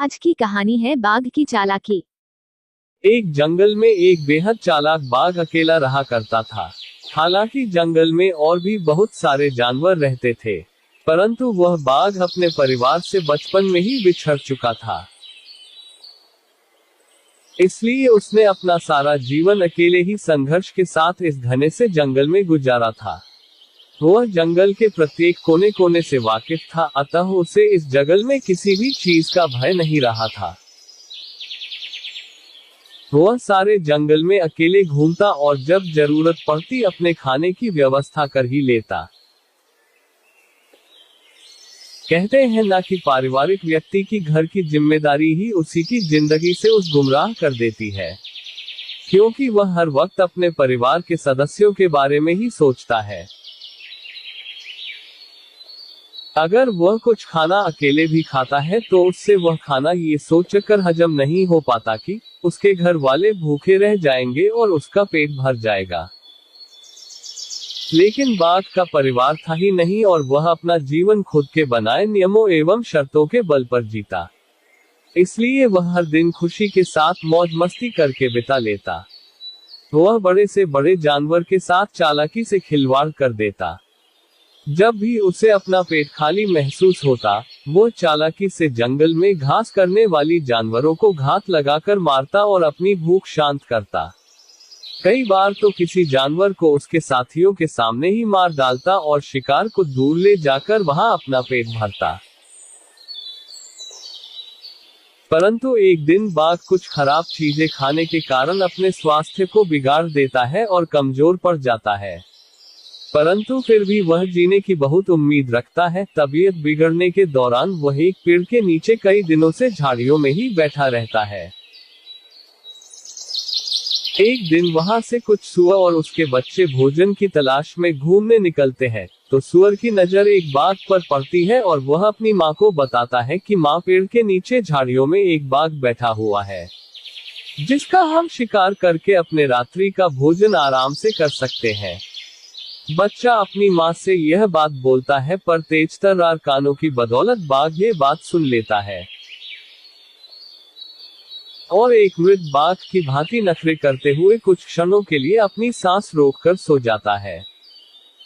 आज की कहानी है बाघ की चालाकी। एक जंगल में एक बेहद चालाक बाघ अकेला रहा करता था। हालांकि जंगल में और भी बहुत सारे जानवर रहते थे, परंतु वह बाघ अपने परिवार से बचपन में ही बिछड़ चुका था। इसलिए उसने अपना सारा जीवन अकेले ही संघर्ष के साथ इस घने से जंगल में गुजारा था। वह जंगल के प्रत्येक कोने कोने से वाकिफ था, अतः उसे इस जंगल में किसी भी चीज का भय नहीं रहा था। वह सारे जंगल में अकेले घूमता और जब जरूरत पड़ती अपने खाने की व्यवस्था कर ही लेता। कहते हैं ना कि पारिवारिक व्यक्ति की घर की जिम्मेदारी ही उसी की जिंदगी से उस गुमराह कर देती है, क्योंकि वह हर वक्त अपने परिवार के सदस्यों के बारे में ही सोचता है। अगर वह कुछ खाना अकेले भी खाता है तो उससे वह खाना ये सोचकर हजम नहीं हो पाता कि उसके घर वाले भूखे रह जाएंगे और उसका पेट भर जाएगा। लेकिन बाघ का परिवार था ही नहीं और वह अपना जीवन खुद के बनाए नियमों एवं शर्तों के बल पर जीता। इसलिए वह हर दिन खुशी के साथ मौज मस्ती करके बिता लेता। वह बड़े से बड़े जानवर के साथ चालाकी से खिलवाड़ कर देता। जब भी उसे अपना पेट खाली महसूस होता, वो चालाकी से जंगल में घास करने वाली जानवरों को घात लगाकर मारता और अपनी भूख शांत करता। कई बार तो किसी जानवर को उसके साथियों के सामने ही मार डालता और शिकार को दूर ले जाकर वहां अपना पेट भरता। परंतु एक दिन बाघ कुछ खराब चीजें खाने के कारण अपने स्वास्थ्य को बिगाड़ देता है और कमजोर पड़ जाता है। परंतु फिर भी वह जीने की बहुत उम्मीद रखता है। तबीयत बिगड़ने के दौरान वह एक पेड़ के नीचे कई दिनों से झाड़ियों में ही बैठा रहता है। एक दिन वहां से कुछ सुअर और उसके बच्चे भोजन की तलाश में घूमने निकलते हैं, तो सुअर की नजर एक बाघ पर पड़ती है और वह अपनी माँ को बताता है कि माँ, पेड़ के नीचे झाड़ियों में एक बाघ बैठा हुआ है, जिसका हम शिकार करके अपने रात्रि का भोजन आराम से कर सकते हैं। बच्चा अपनी माँ से यह बात बोलता है, पर तेजतर्रार कानों की बदौलत बाघ ये बात सुन लेता है और एक मृत बाघ की भांति नखरे करते हुए कुछ क्षणों के लिए अपनी सांस रोककर सो जाता है।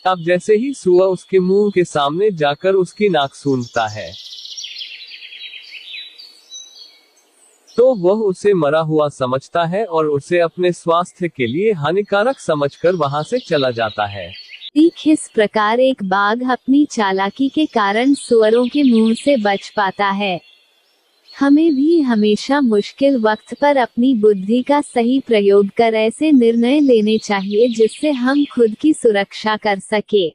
अब जैसे ही सुअर उसके मुंह के सामने जाकर उसकी नाक सूंघता है, तो वह उसे मरा हुआ समझता है और उसे अपने स्वास्थ्य के लिए हानिकारक समझकर वहां से चला जाता है। ठीक इस प्रकार एक बाघ अपनी चालाकी के कारण सुअरों के मुंह से बच पाता है। हमें भी हमेशा मुश्किल वक्त पर अपनी बुद्धि का सही प्रयोग कर ऐसे निर्णय लेने चाहिए जिससे हम खुद की सुरक्षा कर सके।